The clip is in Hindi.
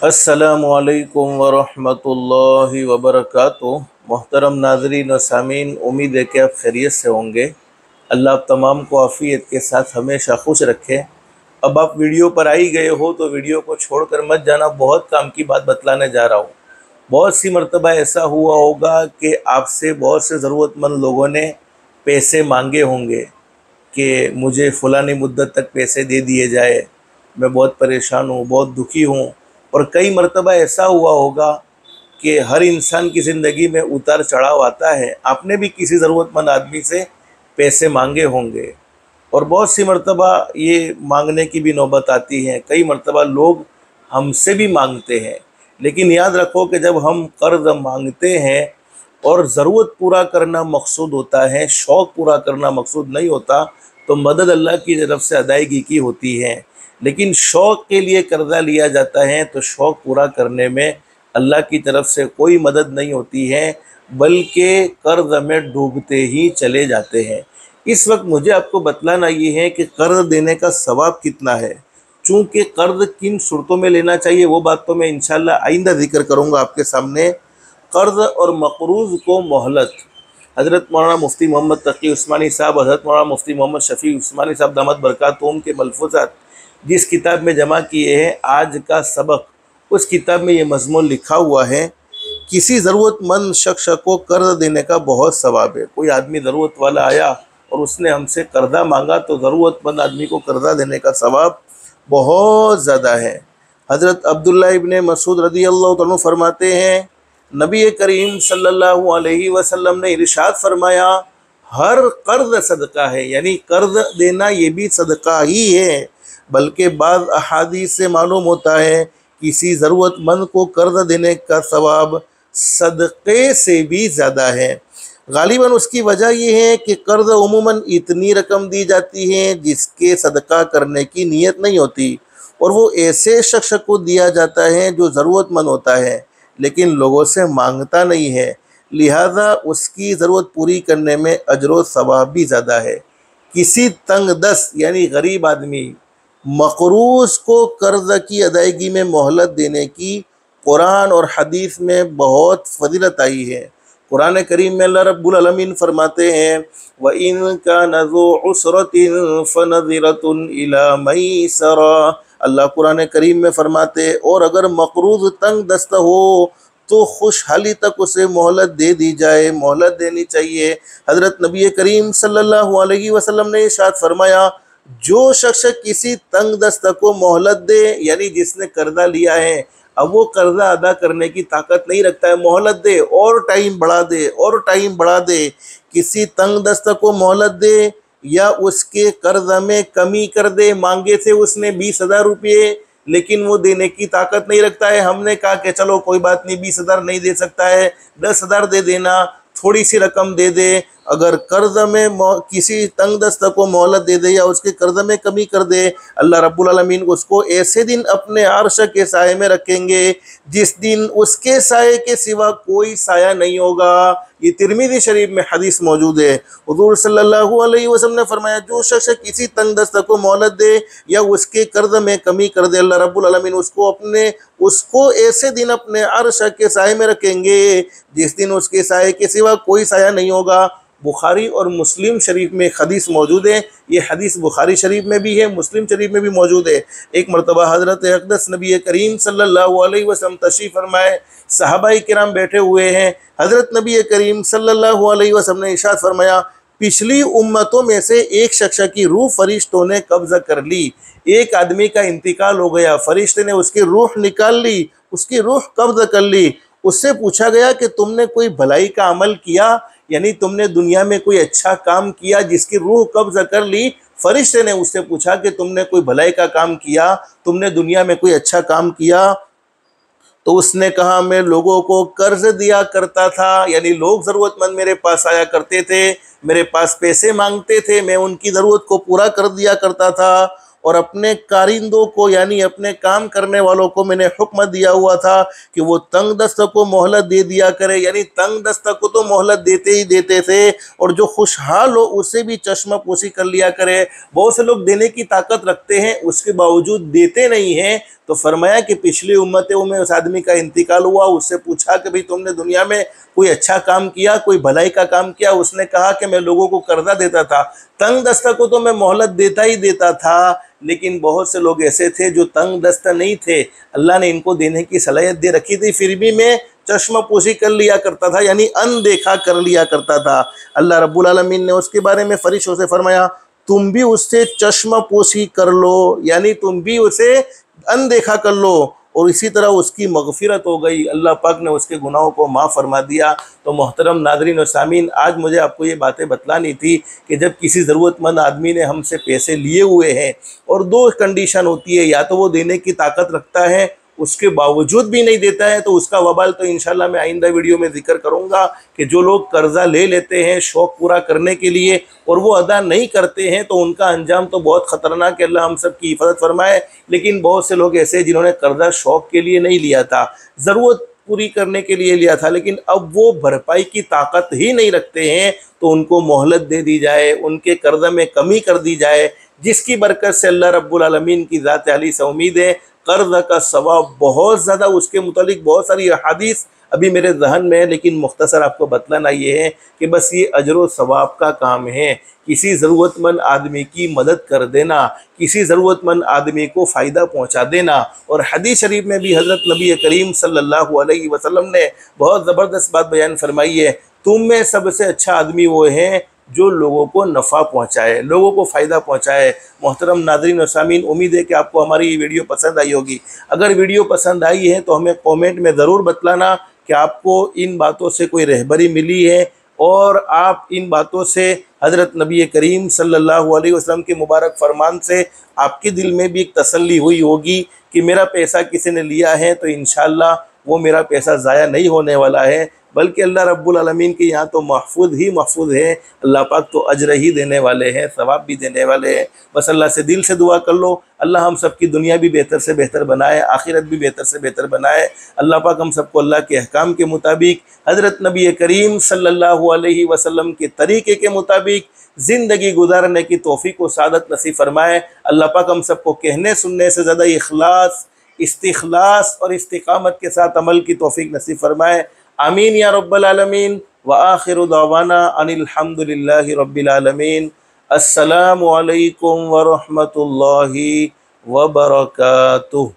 अस्सलामुअलैकुम वरहमतुल्लाहि वबरकातुहू। मोहतरम नाज़रीन व सामीन, उम्मीद है कि आप खैरियत से होंगे। अल्लाह आप तमाम को आफ़ियत के साथ हमेशा खुश रखे। अब आप वीडियो पर आ ही गए हो तो वीडियो को छोड़कर मत जाना, बहुत काम की बात बतलाने जा रहा हूँ। बहुत सी मरतबा ऐसा हुआ होगा कि आपसे बहुत से ज़रूरतमंद लोगों ने पैसे मांगे होंगे कि मुझे फ़लानी मुद्दत तक पैसे दे दिए जाए, मैं बहुत परेशान हूँ, बहुत दुखी हूँ। और कई मरतबा ऐसा हुआ होगा कि हर इंसान की ज़िंदगी में उतार चढ़ाव आता है। आपने भी किसी ज़रूरतमंद आदमी से पैसे मांगे होंगे और बहुत सी मरतबा ये मांगने की भी नौबत आती है। कई मरतबा लोग हमसे भी मांगते हैं, लेकिन याद रखो कि जब हम कर्ज़ मांगते हैं और ज़रूरत पूरा करना मकसूद होता है, शौक़ पूरा करना मकसूद नहीं होता, तो मदद अल्लाह की तरफ से अदायगी की होती है। लेकिन शौक़ के लिए कर्ज़ा लिया जाता है तो शौक़ पूरा करने में अल्लाह की तरफ से कोई मदद नहीं होती है, बल्कि कर्ज़ में डूबते ही चले जाते हैं। इस वक्त मुझे आपको बतलाना ये है कि कर्ज़ देने का सवाब कितना है। चूँकि कर्ज़ किन सूरतों में लेना चाहिए वो बात तो मैं इंशाअल्लाह आइंदा ज़िक्र करूँगा आपके सामने। कर्ज़ और मक़रूज़ को मोहलत, हज़रत मौलाना मुफ्ती मोहम्मद तक़ी उस्मानी साहब, हज़रत मौलाना मुफ्ती मोहम्मद शफ़ी उस्मानी साहब दामद बरकातुहूम के मलफ़ूज़ात जिस किताब में जमा किए हैं आज का सबक, उस किताब में ये मज़मून लिखा हुआ है, किसी ज़रूरतमंद शख्स को कर्ज़ देने का बहुत सवाब है। कोई आदमी ज़रूरत वाला आया और उसने हमसे कर्ज़ा मांगा तो ज़रूरतमंद आदमी को कर्ज़ा देने का सवाब बहुत ज़्यादा है। हज़रत अब्दुल्लाह इब्न मसूद रज़ियल्लाहु अन्हु फरमाते हैं, नबी करीम सल्लल्लाहु अलैहि वसल्लम ने इरशाद फरमाया, हर कर्ज़ सदका है, यानी कर्ज़ देना ये भी सदका ही है। बल्कि बाज़ अहादीस से मालूम होता है किसी ज़रूरतमंद को कर्ज़ देने का सवाब सदक़े से भी ज़्यादा है। गालिबन उसकी वजह यह है कि कर्ज़ उमूमन इतनी रकम दी जाती है जिसके सदका करने की नीयत नहीं होती, और वो ऐसे शख्स को दिया जाता है जो ज़रूरतमंद होता है लेकिन लोगों से मांगता नहीं है, लिहाजा उसकी ज़रूरत पूरी करने में अजर व सवाब भी ज़्यादा है। किसी तंग दस्त यानी गरीब आदमी मक़रूज़ को कर्ज़ की अदायगी में मोहलत देने की कुरान और हदीस में बहुत फजीलत आई है। कुरान करीम में अल्लाह रब्बुल अलमीन फरमाते हैं, व इन कान ज़ू उसरतिन फनज़िरतुन इला मयसरा। अल्लाह कुरान करीम में फरमाते, और अगर मक़रूज़ तंग दस्त हो तो खुशहाली तक उसे मोहलत दे दी जाए, मोहलत देनी चाहिए। हज़रत नबी करीम सल्लल्लाहु अलैहि वसल्लम ने इरशाद फरमाया, जो शख्स किसी तंग दस्त को मोहलत दे, यानी जिसने कर्जा लिया है, अब वो कर्जा अदा करने की ताकत नहीं रखता है, मोहलत दे और टाइम बढ़ा दे और टाइम बढ़ा दे, किसी तंग दस्त को मोहलत दे या उसके कर्ज में कमी कर दे। मांगे थे उसने 20,000 रुपये, लेकिन वो देने की ताकत नहीं रखता है। हमने कहा कि चलो कोई बात नहीं, 20,000 नहीं दे सकता है, 10,000 दे देना, थोड़ी सी रकम दे दे। अगर कर्ज में किसी तंग दस्त को मोहलत दे दे या उसके कर्ज में कमी कर दे, अल्लाह रब्बुल अलमीन उसको ऐसे दिन अपने अर्श के साए में रखेंगे जिस दिन उसके साए के सिवा कोई साया नहीं होगा। ये तिरमिज़ी शरीफ में हदीस मौजूद है। हुज़ूर सल्लल्लाहु अलैहि वसल्लम ने फरमाया, जो शख्स किसी तंग दस्त को मोहलत दे या उसके कर्ज में कमी कर दे, अल्लाह रब्बुल अलमीन उसको ऐसे दिन अपने अर्श के साए में रखेंगे जिस दिन उसके साए के सिवा कोई साया नहीं होगा। बुखारी और मुस्लिम शरीफ में एक हदीस मौजूद है। ये हदीस बुखारी शरीफ में भी है, मुस्लिम शरीफ में भी मौजूद है। एक मरतबा हज़रत अक़दस नबी करीम सल्लल्लाहु अलैहि वसल्लम तशरीफ़ फरमाए, सहाबाए किराम बैठे हुए हैं। हज़रत नबी करीम सल्लल्लाहु अलैहि वसल्लम ने इरशाद फरमाया, पिछली उम्मतों में से एक शख्स की रूह फरिश्तों ने कब्ज़ा कर ली। एक आदमी का इंतकाल हो गया, फरिश्ते ने उसकी रूह निकाल ली, उसकी रूह कब्ज़ा कर ली। उससे पूछा गया कि तुमने कोई भलाई का अमल किया, यानी तुमने दुनिया में कोई अच्छा काम किया जिसकी रूह कब्ज़ा कर ली। फरिश्ते ने उससे पूछा कि तुमने कोई भलाई का काम किया, तुमने दुनिया में कोई अच्छा काम किया? तो उसने कहा, मैं लोगों को कर्ज दिया करता था, यानी लोग ज़रूरतमंद मेरे पास आया करते थे, मेरे पास पैसे मांगते थे, मैं उनकी ज़रूरत को पूरा कर दिया करता था, और अपने कारिंदों को यानी अपने काम करने वालों को मैंने हुक्म दिया हुआ था कि वो तंग दस्त को मोहलत दे दिया करे, यानी तंग दस्त को तो मोहलत देते ही देते थे, और जो खुशहाल हो उसे भी चश्मा पोशी कर लिया करे। बहुत से लोग देने की ताकत रखते हैं, उसके बावजूद देते नहीं हैं, तो फरमाया कि पिछली उम्मतों में उस आदमी का इंतकाल हुआ, उससे पूछा कि भाई तुमने दुनिया में कोई अच्छा काम किया, कोई भलाई का काम किया? उसने कहा कि मैं लोगों को कर्जा देता था, तंग दस्ता को तो मैं मोहलत देता ही देता था, लेकिन बहुत से लोग ऐसे थे जो तंग दस्ता नहीं थे, अल्लाह ने इनको देने की सलाहियत दे रखी थी, फिर भी मैं चश्मा पोशी कर लिया करता था, यानी अनदेखा कर लिया करता था। अल्लाह रब्बुल आलमीन ने उसके बारे में फरिश्तों से फरमाया, तुम भी उससे चश्मा पोशी कर लो, यानी तुम भी उसे अनदेखा कर लो, और इसी तरह उसकी मगफिरत हो गई, अल्लाह पाक ने उसके गुनाहों को माफ़ फरमा दिया। तो मोहतरम नादरीन और सामीन, आज मुझे आपको ये बातें बतलानी थी कि जब किसी ज़रूरतमंद आदमी ने हमसे पैसे लिए हुए हैं और दो कंडीशन होती है, या तो वो देने की ताकत रखता है उसके बावजूद भी नहीं देता है, तो उसका वबाल तो इंशाल्लाह मैं आइंदा वीडियो में जिक्र करूंगा कि जो लोग कर्जा ले लेते हैं शौक़ पूरा करने के लिए और वो अदा नहीं करते हैं तो उनका अंजाम तो बहुत ख़तरनाक है, अल्लाह हम सब की हिफाजत फरमाए। लेकिन बहुत से लोग ऐसे जिन्होंने कर्जा शौक़ के लिए नहीं लिया था, ज़रूरत पूरी करने के लिए लिया था, लेकिन अब वो भरपाई की ताकत ही नहीं रखते हैं, तो उनको मोहलत दे दी जाए, उनके कर्जा में कमी कर दी जाए, जिसकी बरकत से अल्लाह रब्बुल आलमीन की ज़ात आली से उम्मीद है कर्ज़ का सवाब बहुत ज़्यादा, उसके मुतालिक बहुत सारी हदीस अभी मेरे जहन में है, लेकिन मुख्तसर आपको बतलाना ये है कि बस ये अजर व सवाब का काम है। किसी ज़रूरतमंद आदमी की मदद कर देना, किसी ज़रूरतमंद आदमी को फ़ायदा पहुँचा देना। और हदीस शरीफ में भी हज़रत नबी करीम सल्लल्लाहु अलैहि वसल्लम ने बहुत ज़बरदस्त बात बयान फरमाई है, तुम में सबसे अच्छा आदमी वो है जो लोगों को नफ़ा पहुँचाए, लोगों को फ़ायदा पहुँचाए। मोहतरम नाज़रीन और सामीन, उम्मीद है कि आपको हमारी ये वीडियो पसंद आई होगी। अगर वीडियो पसंद आई है तो हमें कमेंट में ज़रूर बतलाना कि आपको इन बातों से कोई रहबरी मिली है और आप इन बातों से हज़रत नबी करीम सल्लल्लाहु अलैहि वसल्लम के मुबारक फरमान से आपके दिल में भी एक तसल्ली हुई होगी कि मेरा पैसा किसी ने लिया है तो इंशाअल्लाह वो मेरा पैसा ज़ाया नहीं होने वाला है, बल्कि अल्लाह रब्बुल आलमीन के यहाँ तो महफूज ही महफूज है। अल्लाह पाक तो अजर ही देने वाले हैं, सवाब भी देने वाले हैं। बस अल्लाह से दिल से दुआ कर लो, अल्लाह हम सब की दुनिया भी बेहतर से बेहतर बनाए, आखिरत भी बेहतर से बेहतर बनाए। अल्लाह पाक हम सबको अल्लाह के अहकाम के मुताबिक, हज़रत नबी करीम सल्लल्लाहु अलैहि वसल्लम के तरीक़े के मुताबिक ज़िंदगी गुजारने की तौफ़ीक़ व सादत नसीब फरमाए। अल्लाह पाक हम सबको कहने सुनने से ज़्यादा इखलास, इस्तिखलास और इस्तिकामत के साथ अमल की तौफ़ीक़ नसीब फरमाए। आमीन या रब्बल आलमीन। व आखिरु दावाना अनिल हम्दुलिल्लाहि रब्बिल आलमीन। अस्सलामु अलैकुम व रहमतुल्लाहि व बरकातुहू।